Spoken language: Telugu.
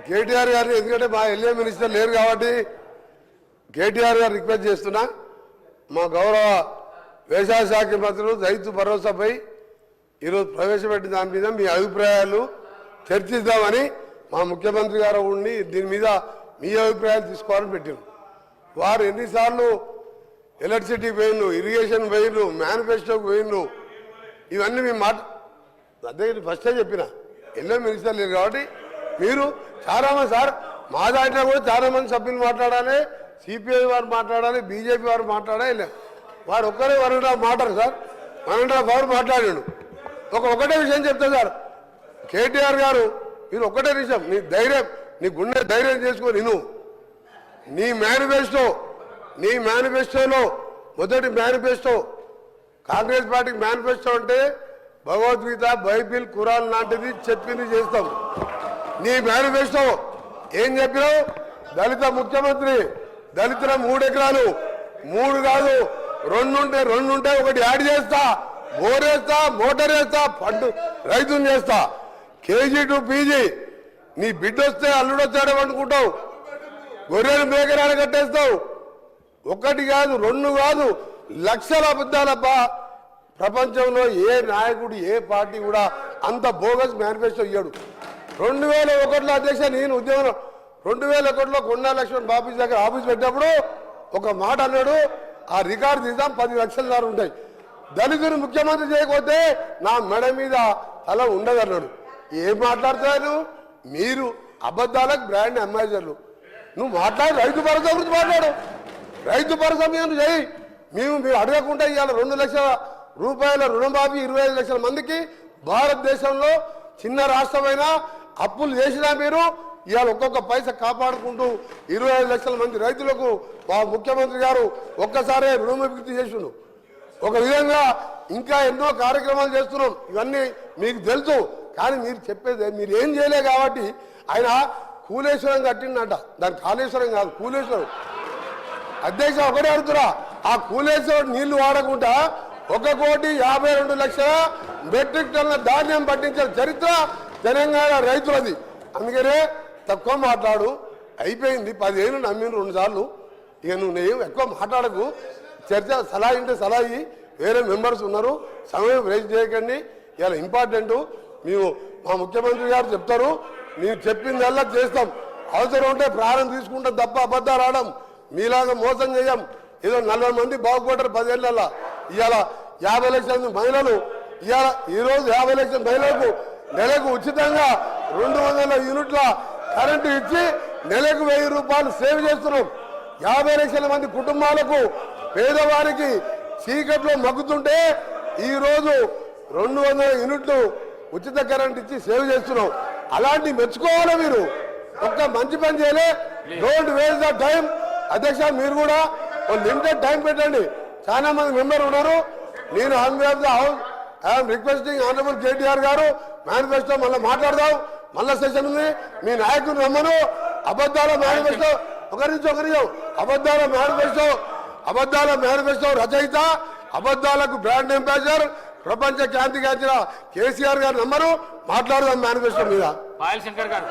కేటీఆర్ గారిని, ఎందుకంటే మా ఎల్ఏ మినిస్టర్ లేరు కాబట్టి కేటీఆర్ గారు రిక్వెస్ట్ చేస్తున్నా, మా గౌరవ వ్యవసాయ శాఖ మంత్రులు రైతు భరోసాపై ఈరోజు ప్రవేశపెట్టిన దాని మీద మీ అభిప్రాయాలు చర్చిద్దామని మా ముఖ్యమంత్రి గారు ఉండి దీని మీద మీ అభిప్రాయాలు తీసుకోవాలని పెట్టారు. వారు ఎన్నిసార్లు ఎలక్ట్రిసిటీ పోయిన్లు, ఇరిగేషన్ పోయిన్లు, మేనిఫెస్టోకి పోయిన్లు, ఇవన్నీ మేము అదే ఫస్టే చెప్పిన ఎల్లో మినిస్టర్ లేరు కాబట్టి మీరు చాలామంది సార్ మా దాంట్లో కూడా చాలామంది సభ్యులు మాట్లాడాలి, సిపిఐ వారు మాట్లాడాలి, బీజేపీ వారు మాట్లాడాలి. వారు ఒక్కరే 1.5 మాట్లాడు సార్, 1.5 అవర్ మాట్లాడాడు. ఒకటే విషయం చెప్తా సార్, కేటీఆర్ గారు మీరు ఒక్కటే విషయం, నీ ధైర్యం, నీ గుండె ధైర్యం చేసుకొని నీ మేనిఫెస్టోలో మొదటి మేనిఫెస్టో కాంగ్రెస్ పార్టీకి మేనిఫెస్టో అంటే భగవద్గీత, బైబిల్, ఖురాన్ లాంటిది చెప్పింది చేస్తాం. నీ మేనిఫెస్టో ఏం చెప్పినావు? దళిత ముఖ్యమంత్రి, దళితుల 3 ఎకరాలు, 3 కాదు 2 ఉంటే 2 ఉంటే 1 యాడ్ చేస్తా, బోర్ వేస్తా, మోటార్ వేస్తా, పండు రైతుని చేస్తా. కేజీ టు పీజీ, నీ బిడ్డ వస్తే అల్లుడు వచ్చాడేమో అనుకుంటావు, గొర్రెలు మేకరాలు కట్టేస్తావు. 1 కాదు 2 కాదు, లక్షల అబద్ధాలబ్బా. ప్రపంచంలో ఏ నాయకుడు, ఏ పార్టీ కూడా అంత బోగస్ మేనిఫెస్టో ఇయ్యాడు. 2001లో అధ్యక్ష నేను ఉద్యమం 2001లో కొండా లక్ష్మణ్ బాబు దగ్గర ఆఫీస్ పెట్టినప్పుడు ఒక మాట అన్నాడు, ఆ రికార్డు తీద్దాం 10 లక్షల దారు ఉంటాయి, దళితులు ముఖ్యమంత్రి చేయకపోతే నా మెడ మీద తల ఉండదన్నాడు. ఏం మాట్లాడతారు మీరు? అబద్ధాలకు బ్రాండ్ అంబాసిడర్లు. నువ్వు మాట్లాడు, రైతు భరోసా గురించి మాట్లాడు, రైతు భరోసా మేము చేయి. మీరు అడగకుండా ఇవాళ 2 లక్షల రూపాయల రుణమాఫీ 25 లక్షల మందికి, భారతదేశంలో చిన్న రాష్ట్రమైనా అప్పులు చేసినా మీరు ఇవాళ ఒక్కొక్క పైసా కాపాడుకుంటూ 25 లక్షల మంది రైతులకు మా ముఖ్యమంత్రి గారు ఒక్కసారే రుణమాఫీ చేసిండు. ఒక విధంగా ఇంకా ఎన్నో కార్యక్రమాలు చేస్తున్నాం, ఇవన్నీ మీకు తెలుసు. కానీ మీరు చెప్పేది మీరు ఏం చేయలే కాబట్టి ఆయన కూలేశ్వరం కట్టిండట, దాని కాళేశ్వరం కాదు కూలేశ్వరం. అధ్యక్ష ఒకటే అడుగుతున్నా, ఆ కూలేశ్వరం నీళ్లు వాడకుండా 1,52,00,000 మెట్రిక్ టన్నుల ధాన్యం పట్టించిన చరిత్ర తెలంగాణ రైతులది. అందుకనే తక్కువ మాట్లాడు, అయిపోయింది. 10 ఏళ్ళు నమ్మిన 2 సార్లు. ఇక నువ్వు నేను ఎక్కువ మాట్లాడకు, చర్చ సలహా ఇంటే సలహా వేరే మెంబర్స్ ఉన్నారు, సమయం వేస్ట్ చేయకండి. ఇలా ఇంపార్టెంట్ మేము మా ముఖ్యమంత్రి గారు చెప్తారు, మేము చెప్పిందల్లా చేస్తాం. అవసరం ఉంటే ప్రాణం తీసుకుంటాం తప్ప అబద్ధాలు ఆడడం, మీలాగా మోసం చేయం. ఏదో 40 మంది బాగుపడ్డారు 10 ఏళ్ళల్లో. ఇవాళ 50 లక్షల మహిళలు, ఇవాళ ఈరోజు 50 లక్షల మహిళలకు నెలకు ఉచితంగా 200 యూనిట్ల కరెంటు ఇచ్చి నెలకు 1000 రూపాయలు సేవ్ చేస్తున్నాం. 50 లక్షల మంది కుటుంబాలకు, పేదవారికి చీకట్లో మగ్గుతుంటే ఈరోజు 200 యూనిట్లు ఉచిత కరెంట్ ఇచ్చి సేవ్ చేస్తున్నాం. అలాంటి మెచ్చుకోవాలి మీరు. ఒక్క మంచి పని చేయలే, డోంట్ వేస్ట్ ద టైం. అధ్యక్ష మీరు కూడా లిమిటెడ్ టైం పెట్టండి, చాలా మంది మెంబర్ ఉన్నారు. నేను ఐఎమ్ రిక్వెస్టింగ్ ఆనరబుల్ కేటీఆర్ గారు, మేనిఫెస్టో మళ్ళీ మాట్లాడదాం, మళ్ళా సెషన్ ఉంది. మీ నాయకుడు రమ్మను. అబద్ధాల మేనిఫెస్టో అబద్ధాల మేనిఫెస్టో రచయిత, అబద్ధాలకు బ్రాండ్ అంబాసిడర్, ప్రపంచ ఖ్యాతిగాంచిన కేసీఆర్ గారు నమ్మరు. మాట్లాడదాం మేనిఫెస్టో మీద. పాయల్ శంకర్ గారు